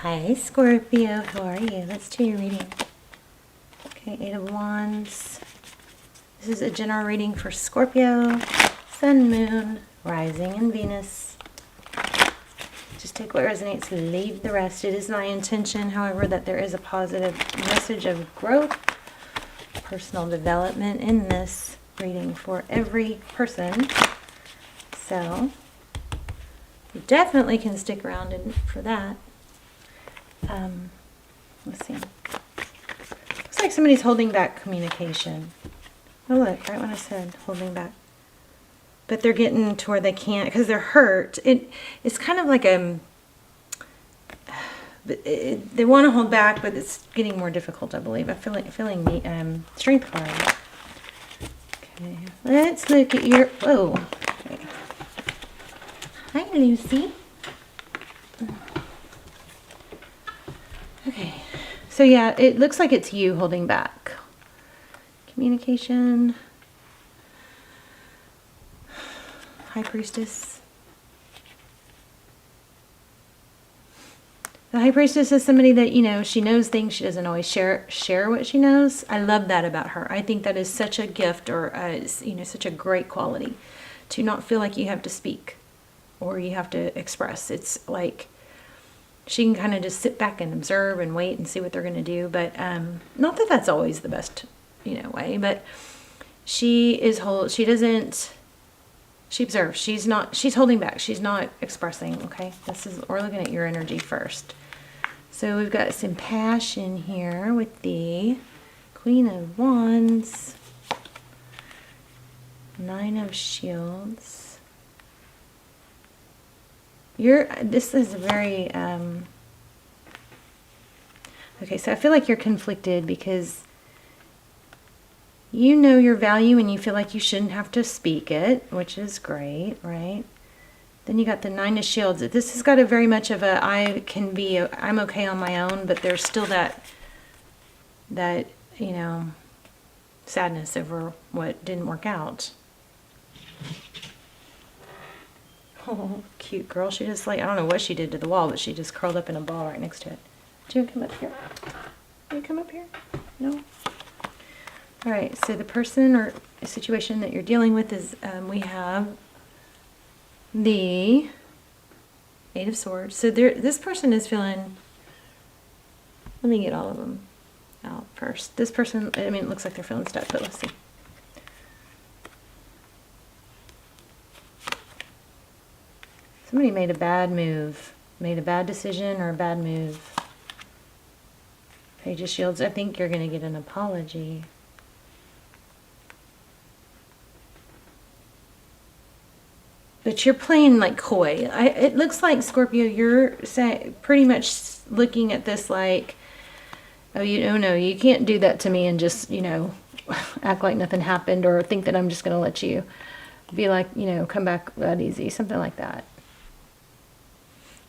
Hi Scorpio, how are you? Let's do your reading. Okay, Eight of Wands. This is a general reading for Scorpio, Sun, Moon, Rising, and Venus. Just take what resonates, leave the rest. It is my intention, however, that there is a positive message of growth, personal development in this reading for every person. So, you definitely can stick around for that. Let's see. Looks like somebody's holding back communication. Oh look, right when I said holding back. But they're getting to where they can't because they're hurt. It's kind of like they want to hold back, but it's getting more difficult, I believe. I'm feeling the strength card. Okay, let's look at your. Oh, okay. Hi, Lucy. Okay, so yeah, it looks like it's you holding back. Communication. High Priestess. The High Priestess is somebody that, you know, she knows things. She doesn't always share what she knows. I love that about her. I think that is such a gift, or you know, such a great quality, to not feel like you have to speak or you have to express. It's like she can kind of just sit back and observe and wait and see what they're going to do. But not that that's always the best, you know, way. But she observes. She's holding back. She's not expressing. Okay, we're looking at your energy first. So we've got some passion here with the Queen of Wands, Nine of Shields. This is very, okay, so I feel like you're conflicted because you know your value and you feel like you shouldn't have to speak it, which is great, right? Then you got the Nine of Shields. This has got a very much of a, I'm okay on my own, but there's still that, you know, sadness over what didn't work out. Oh, cute girl. She just, like, I don't know what she did to the wall, but she just curled up in a ball right next to it. Do you want to come up here? Can you come up here? No? All right, so the person or situation that you're dealing with is, we have the Eight of Swords. So this person is feeling, let me get all of them out first. This person, I mean, it looks like they're feeling stuck, but let's see. Somebody made a bad move, made a bad decision or a bad move. Page of Shields, I think you're going to get an apology. But you're playing like coy. It looks like, Scorpio, you're pretty much looking at this like, oh, no, you can't do that to me and just, you know, act like nothing happened, or think that I'm just going to let you be like, you know, come back that easy, something like that.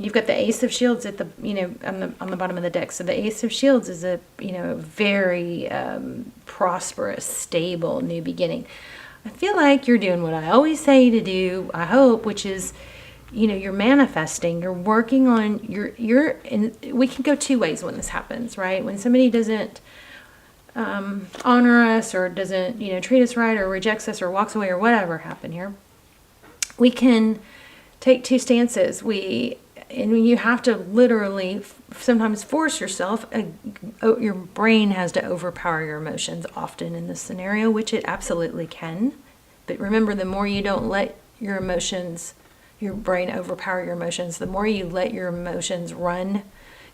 You've got the Ace of Shields at the, you know, on the bottom of the deck. So the Ace of Shields is a, you know, very prosperous, stable new beginning. I feel like you're doing what I always say to do, I hope, which is, you know, you're manifesting, you're working on and we can go two ways when this happens, right? When somebody doesn't honor us, or doesn't, you know, treat us right, or rejects us, or walks away, or whatever happened here, we can take two stances. And you have to literally sometimes force yourself. Your brain has to overpower your emotions often in this scenario, which it absolutely can. But remember, the more you don't let your brain overpower your emotions, the more you let your emotions run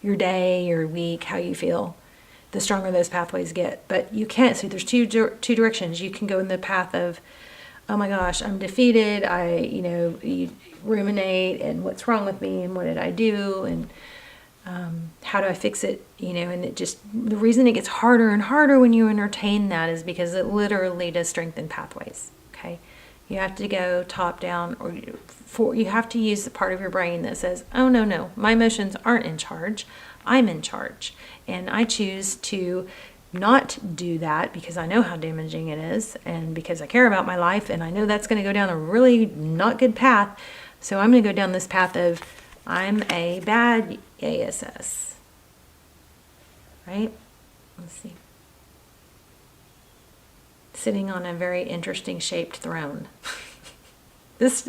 your day, your week, how you feel, the stronger those pathways get. But you can't. So there's two directions. You can go in the path of, oh my gosh, I'm defeated. You ruminate, and what's wrong with me, and what did I do, and how do I fix it, you know, and the reason it gets harder and harder when you entertain that is because it literally does strengthen pathways, okay? You have to go top down, or you have to use the part of your brain that says, oh, no, my emotions aren't in charge. I'm in charge, and I choose to not do that because I know how damaging it is, and because I care about my life, and I know that's going to go down a really not good path. So I'm going to go down this path of, I'm a bad ASS. Right? Let's see. Sitting on a very interesting shaped throne. This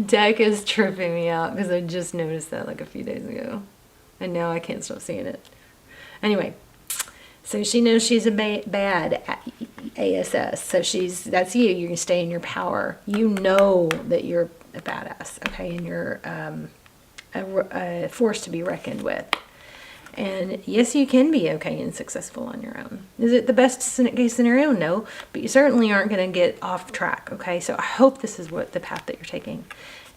deck is tripping me out because I just noticed that like a few days ago. And now I can't stop seeing it. Anyway, so she knows she's a bad ASS. So that's you. You're going to stay in your power. You know that you're a badass, okay? And you're a force to be reckoned with. And yes, you can be okay and successful on your own. Is it the best case scenario? No, but you certainly aren't going to get off track, okay? So I hope this is the path that you're taking.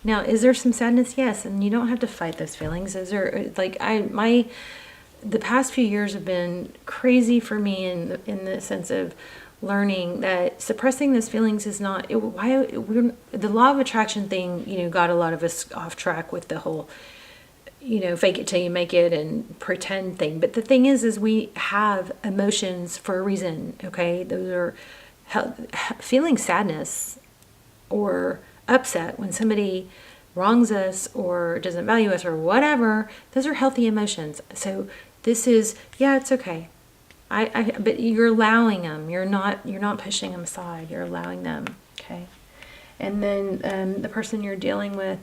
Now, is there some sadness? Yes, and you don't have to fight those feelings. Is there, like, the past few years have been crazy for me in the sense of learning that suppressing those feelings is not, the law of attraction thing, got a lot of us off track with the whole, fake it till you make it and pretend thing. But the thing is we have emotions for a reason, okay? Those are feeling sadness or upset when somebody wrongs us or doesn't value us or whatever. Those are healthy emotions. So this is, yeah, it's okay. But you're allowing them. You're not pushing them aside. You're allowing them, okay? And then the person you're dealing with,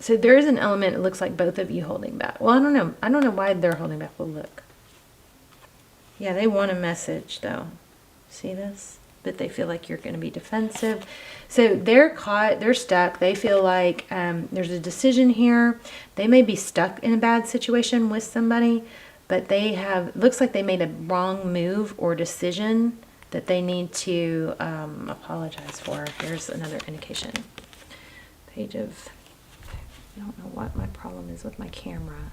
so there is an element, it looks like both of you holding back. Well, I don't know. I don't know why they're holding back. We'll look. Yeah, they want a message, though. See this? But they feel like you're going to be defensive. So they're caught. They're stuck. They feel like there's a decision here. They may be stuck in a bad situation with somebody, but looks like they made a wrong move or decision that they need to apologize for. Here's another indication. Page of... I don't know what my problem is with my camera.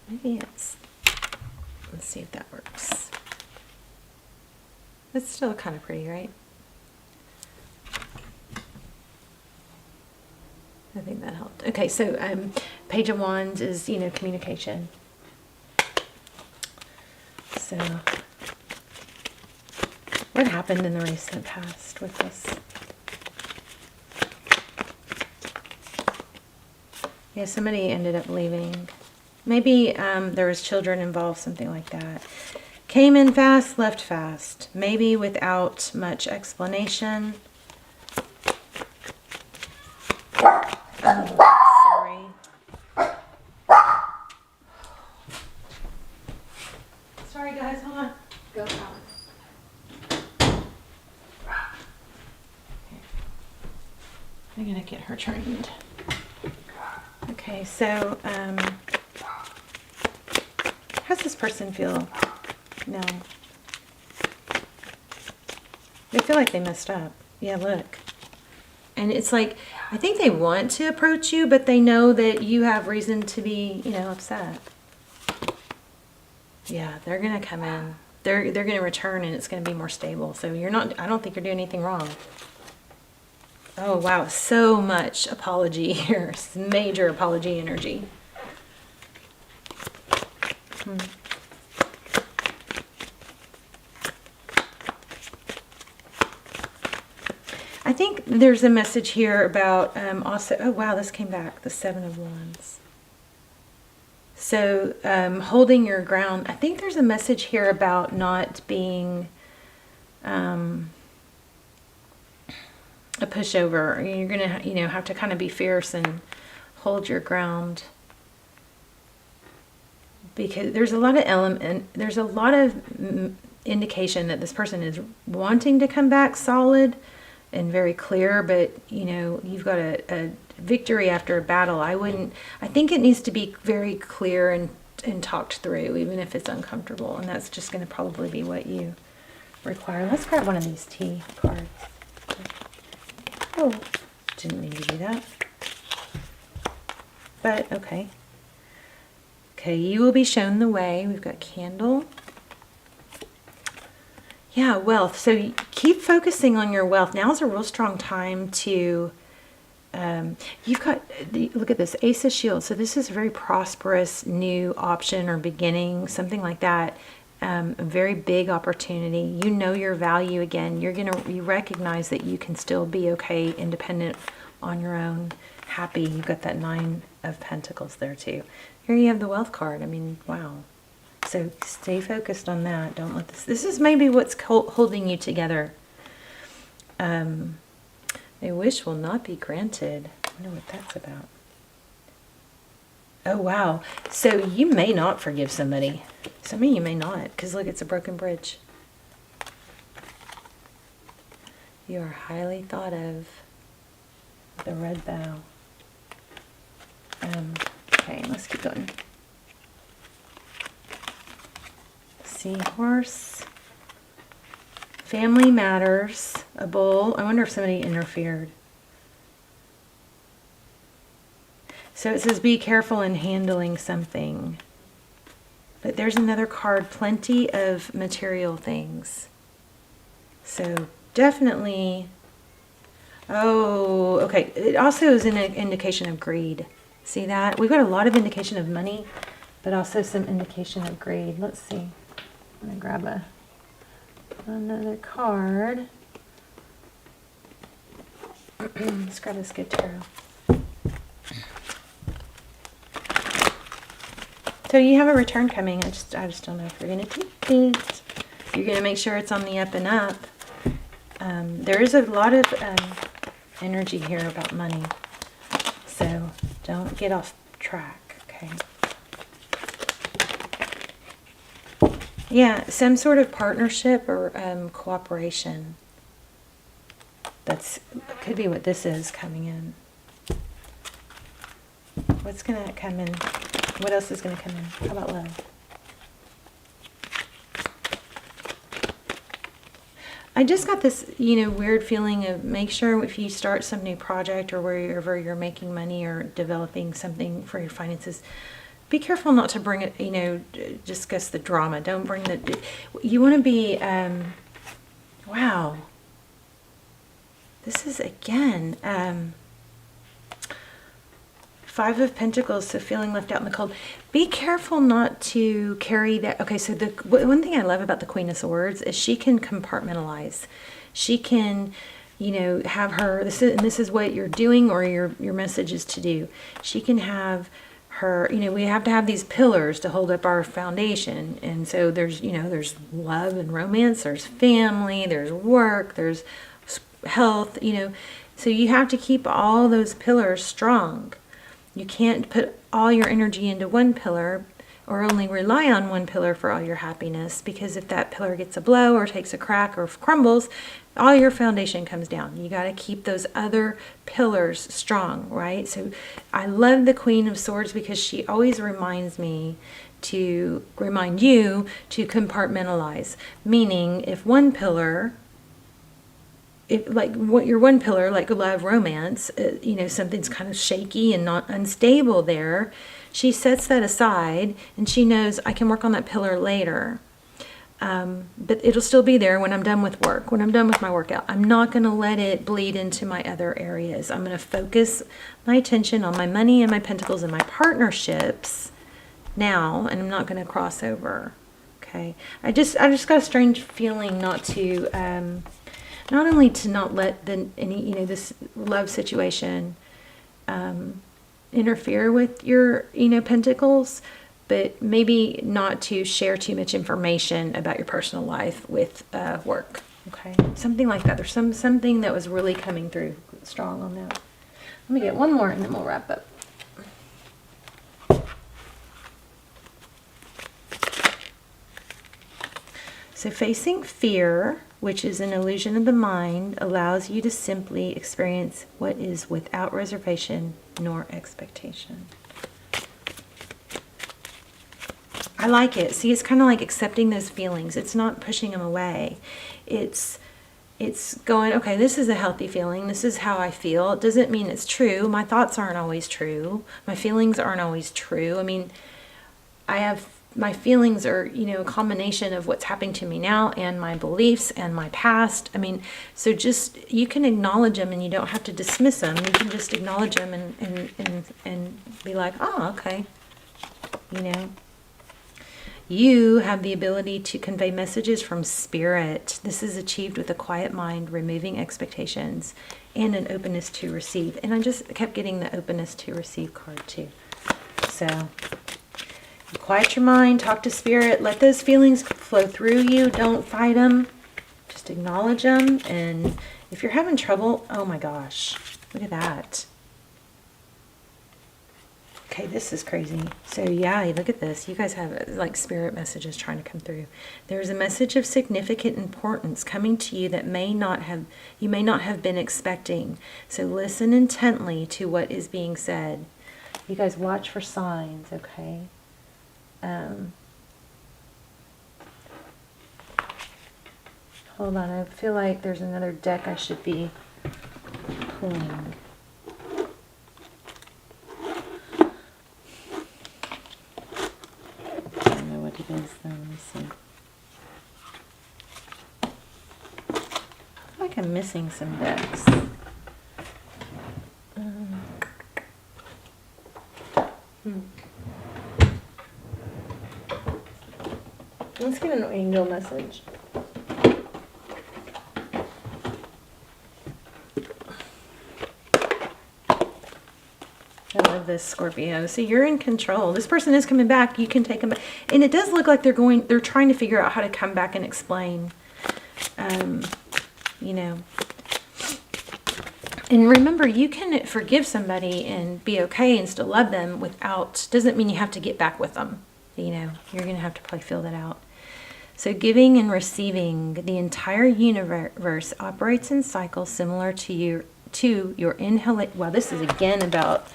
Maybe let's see if that works. It's still kind of pretty, right? I think that helped. Okay, so Page of Wands is, communication. So what happened in the recent past with this? Yeah, somebody ended up leaving. Maybe there was children involved, something like that. Came in fast, left fast. Maybe without much explanation. Sorry. Sorry guys, hold on. Go out. I'm gonna get her trained. Okay, so how's this person feel? No. They feel like they messed up. Yeah, look. And it's like, I think they want to approach you, but they know that you have reason to be, upset. Yeah, they're going to come in. They're going to return and it's going to be more stable. So I don't think you're doing anything wrong. Oh, wow. So much apology here. Major apology energy. I think there's a message here about also, oh wow, this came back, the Seven of Wands. So holding your ground. I think there's a message here about not being a pushover. You're gonna, have to kind of be fierce and hold your ground, because there's a lot of indication that this person is wanting to come back solid and very clear, but you've got a victory after a battle. I think it needs to be very clear and talked through, even if it's uncomfortable, and that's just going to probably be what you require. Let's grab one of these tea cards. Oh, didn't mean to do that. But okay. Okay, you will be shown the way. We've got candle. Yeah, wealth. So keep focusing on your wealth. Now is a real strong time to, you've got, look at this, Ace of Shields. So this is a very prosperous new option or beginning, something like that. A very big opportunity. You know your value again. You recognize that you can still be okay, independent on your own. happy. You've got that 9 of Pentacles there too. Here you have the wealth card. I mean, wow. So stay focused on that. Don't let this is maybe what's holding you together. A wish will not be granted. I wonder what that's about. Oh, wow. So you may not forgive somebody. Some of you may not, because look, it's a broken bridge. You are highly thought of. The red bow. Okay, let's keep going. Seahorse. Family matters. A bull. I wonder if somebody interfered. So it says be careful in handling something. But there's another card. Plenty of material things. So definitely... Oh, okay. It also is an indication of greed. See that? We've got a lot of indication of money, but also some indication of greed. Let's see. I'm going to grab another card. Let's grab this good tarot. So you have a return coming. I just don't know if you're going to take it. You're going to make sure it's on the up and up. There is a lot of energy here about money. So don't get off track, okay? Yeah, some sort of partnership or cooperation. Could be what this is coming in. What's going to come in? What else is going to come in? How about love? I just got this, weird feeling of make sure if you start some new project or wherever you're making money or developing something for your finances, be careful not to bring it, discuss the drama. Don't bring you want to be, wow. This is, again, 5 of Pentacles, so feeling left out in the cold. Be careful not to carry that. Okay, so the one thing I love about the Queen of Swords is she can compartmentalize. She can, have her, this is what you're doing or your message is to do. She can have her, we have to have these pillars to hold up our foundation. And so there's, there's love and romance, there's family, there's work, there's health, so you have to keep all those pillars strong. You can't put all your energy into one pillar or only rely on one pillar for all your happiness, because if that pillar gets a blow or takes a crack or crumbles, all your foundation comes down. You got to keep those other pillars strong, right? So I love the Queen of Swords because she always reminds me to remind you to compartmentalize, meaning if one pillar... your one pillar, like love, romance, something's kind of shaky and not unstable there, she sets that aside and she knows I can work on that pillar later. But it'll still be there when I'm done with work, when I'm done with my workout. I'm not going to let it bleed into my other areas. I'm going to focus my attention on my money and my pentacles and my partnerships now, and I'm not going to cross over. Okay. I just got a strange feeling not to... not only to not let this love situation interfere with your, pentacles, but maybe not to share too much information about your personal life with work. Okay, something like that. There's something that was really coming through strong on that. Let me get one more and then we'll wrap up. So facing fear, which is an illusion of the mind, allows you to simply experience what is without reservation nor expectation. I like it. See, it's kind of like accepting those feelings. It's not pushing them away. It's going, okay, this is a healthy feeling. This is how I feel. It doesn't mean it's true. My thoughts aren't always true. My feelings aren't always true. I mean, my feelings are, a combination of what's happening to me now and my beliefs and my past. I mean, so just, you can acknowledge them and you don't have to dismiss them. You can just acknowledge them and be like, oh, okay. You have the ability to convey messages from spirit. This is achieved with a quiet mind, removing expectations, and an openness to receive. And I just kept getting the openness to receive card too. So quiet your mind, talk to spirit, let those feelings flow through you. Don't fight them. Just acknowledge them. And if you're having trouble, oh my gosh, look at that. Okay, this is crazy. So yeah, look at this. You guys have like spirit messages trying to come through. There's a message of significant importance coming to you that you may not have been expecting. So listen intently to what is being said. You guys watch for signs, okay? Hold on, I feel like there's another deck I should be pulling. I don't know what it is though, let me see. I feel like I'm missing some decks. Let's get an angel message. I love this, Scorpio. So you're in control. This person is coming back. You can take them back. And it does look like they're trying to figure out how to come back and explain. You know. And remember, you can forgive somebody and be okay and still love them doesn't mean you have to get back with them. You know, you're going to have to probably feel that out. So giving and receiving, the entire universe operates in cycles similar to your inhalation. Well, this is again about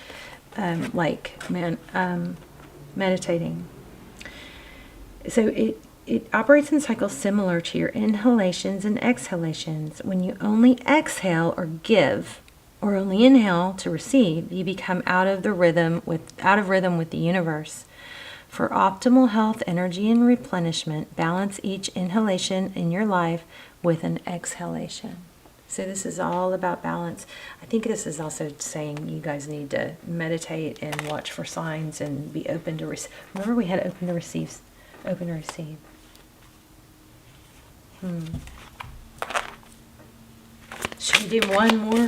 meditating. So it operates in cycles similar to your inhalations and exhalations. When you only exhale or give, or only inhale to receive, you become out of rhythm with the universe. For optimal health, energy, and replenishment, balance each inhalation in your life with an exhalation. So this is all about balance. I think this is also saying you guys need to meditate and watch for signs and be open to receive. Remember we had open to receive. Open to receive. Should we do one more?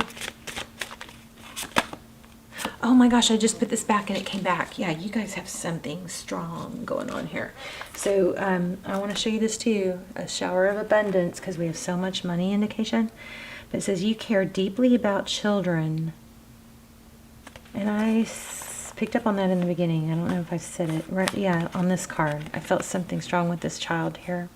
Oh my gosh, I just put this back and it came back. Yeah, you guys have something strong going on here. So I want to show you this too. A shower of abundance, because we have so much money indication. But it says you care deeply about children. And I picked up on that in the beginning. I don't know if I said it right. Yeah, on this card. I felt something strong with this child here.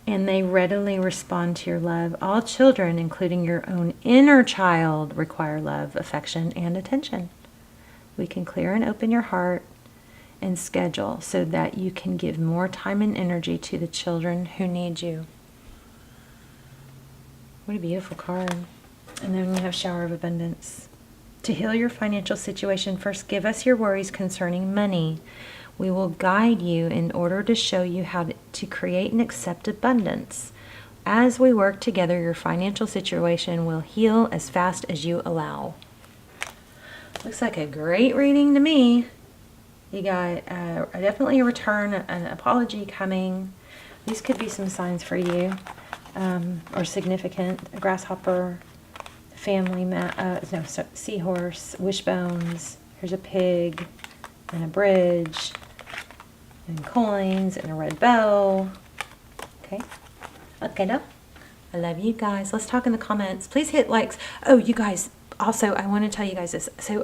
And they readily respond to your love. All children, including your own inner child, require love, affection, and attention. We can clear and open your heart and schedule so that you can give more time and energy to the children who need you. What a beautiful card. And then we have shower of abundance. To heal your financial situation, first give us your worries concerning money. We will guide you in order to show you how to create and accept abundance. As we work together, your financial situation will heal as fast as you allow. Looks like a great reading to me. You got definitely a return, an apology coming. These could be some signs for you, or significant. A grasshopper, family, seahorse, wishbones. Here's a pig, and a bridge, and coins, and a red bow. Okay. Okay, no. I love you guys. Let's talk in the comments. Please hit likes. Oh, you guys. Also, I want to tell you guys this. So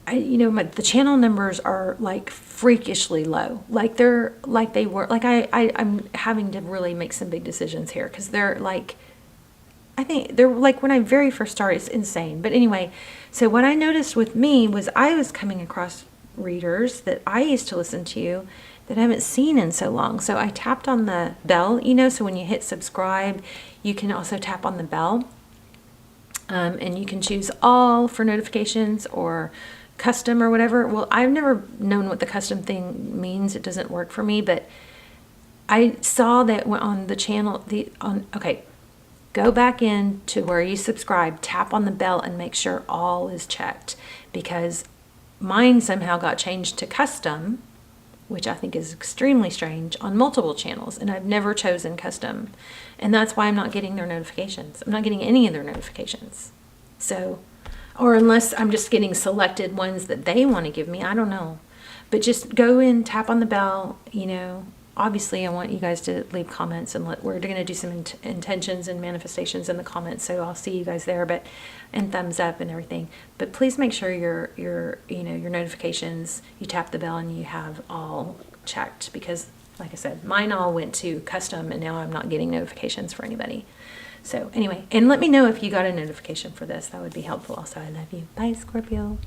the channel numbers are like freakishly low. Like I'm having to really make some big decisions here because they're like, I think they're like when I very first started, it's insane. But anyway, so what I noticed with me was I was coming across readers that I used to listen to that I haven't seen in so long. So I tapped on the bell, so when you hit subscribe, you can also tap on the bell. And you can choose all for notifications or custom or whatever. Well, I've never known what the custom thing means. It doesn't work for me, but I saw that on the channel, go back in to where you subscribe, tap on the bell, and make sure all is checked, because mine somehow got changed to custom, which I think is extremely strange, on multiple channels, and I've never chosen custom, and that's why I'm not getting their notifications. I'm not getting any of their notifications. So, or unless I'm just getting selected ones that they want to give me, I don't know. But just go in, tap on the bell, you know. Obviously, I want you guys to leave comments, and we're going to do some intentions and manifestations in the comments, so I'll see you guys there, and thumbs up and everything. But please make sure your notifications, you tap the bell and you have all checked, because like I said, mine all went to custom, and now I'm not getting notifications for anybody. So anyway, and let me know if you got a notification for this. That would be helpful also. I love you. Bye, Scorpio.